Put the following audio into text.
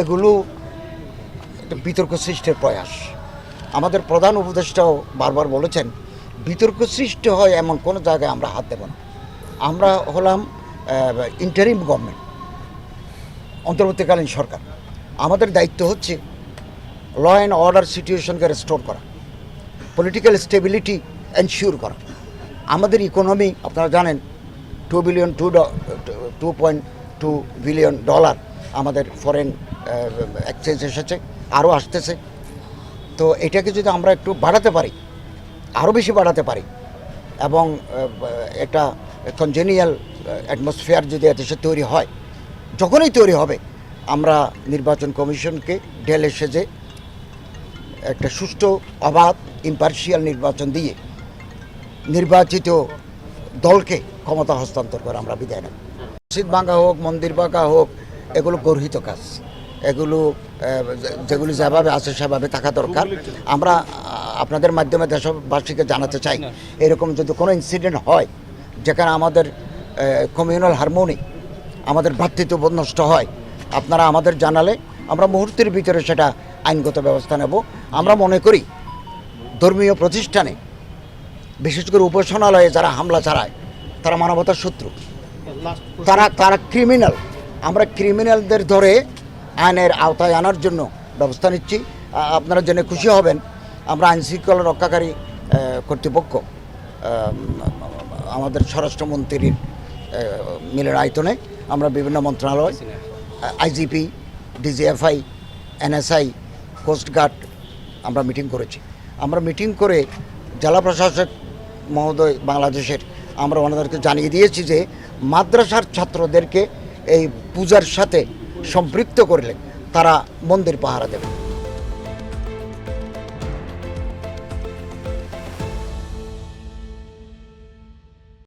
এগুলো একটা বিতর্ক সৃষ্টির প্রয়াস। আমাদের প্রধান উপদেষ্টাও বারবার বলেছেন, বিতর্ক সৃষ্টি হয় এমন কোনো জায়গায় আমরা হাত দেব না। আমরা হলাম ইন্টারিম গভর্নমেন্ট, অন্তর্বর্তীকালীন সরকার। আমাদের দায়িত্ব হচ্ছে ল অ্যান্ড অর্ডার সিচুয়েশনকে রেস্টোর করা, পলিটিক্যাল স্টেবিলিটি এনশিওর করা। আমাদের ইকোনমি আপনারা জানেন 2.2 বিলিয়ন ডলার আমাদের ফরেন এক্সচেঞ্জ এসেছে, আরও আসতেছে। তো এটাকে যদি আমরা একটু বাড়াতে পারি, আরও বেশি বাড়াতে পারি, এবং একটা কনজেনিয়াল অ্যাটমসফিয়ার যদি দেশে তৈরি হয়, যখনই তৈরি হবে, আমরা নির্বাচন কমিশনকে ঢেলে সেজে একটা সুষ্ঠু, অবাধ, ইম্পার্শিয়াল নির্বাচন দিয়ে নির্বাচিত দলকে ক্ষমতা হস্তান্তর করে আমরা বিদায় নেব। মসজিদ ভাঙা হোক, মন্দির ভাঙা হোক, এগুলো গর্হিত কাজ। এগুলো যেগুলি যেভাবে আছে সেভাবে থাকা দরকার। আমরা আপনাদের মাধ্যমে দেশবাসীকে জানাতে চাই, এরকম যদি কোনো ইনসিডেন্ট হয় যেখানে আমাদের কমিউনাল হারমোনি, আমাদের ভ্রাতৃত্ববোধ নষ্ট হয়, আপনারা আমাদের জানালে আমরা মুহূর্তের ভিতরে সেটা আইনগত ব্যবস্থা নেব। আমরা মনে করি ধর্মীয় প্রতিষ্ঠানে, বিশেষ করে উপাসনালয়ে যারা হামলা চালায় তারা মানবতার শত্রু, তারা ক্রিমিনাল। আমরা ক্রিমিনালদের ধরে আইনের আওতায় আনার জন্য ব্যবস্থা নিচ্ছি। আপনারা জেনে খুশি হবেন, আমরা আইনশৃঙ্খলা রক্ষাকারী কর্তৃপক্ষ আমাদের স্বরাষ্ট্রমন্ত্রীর মিলের আয়তনে আমরা বিভিন্ন মন্ত্রণালয়, আইজিপি, ডিজিএফআই, এনএসআই, কোস্টগার্ড আমরা মিটিং করেছি। আমরা মিটিং করে জেলা প্রশাসক মহোদয় বাংলাদেশের আমরা ওনাদেরকে জানিয়ে দিয়েছি যে মাদ্রাসার ছাত্রদেরকে এই পূজার সাথে সম্পৃক্ত করলে তারা মন্দির পাহারা দেবে।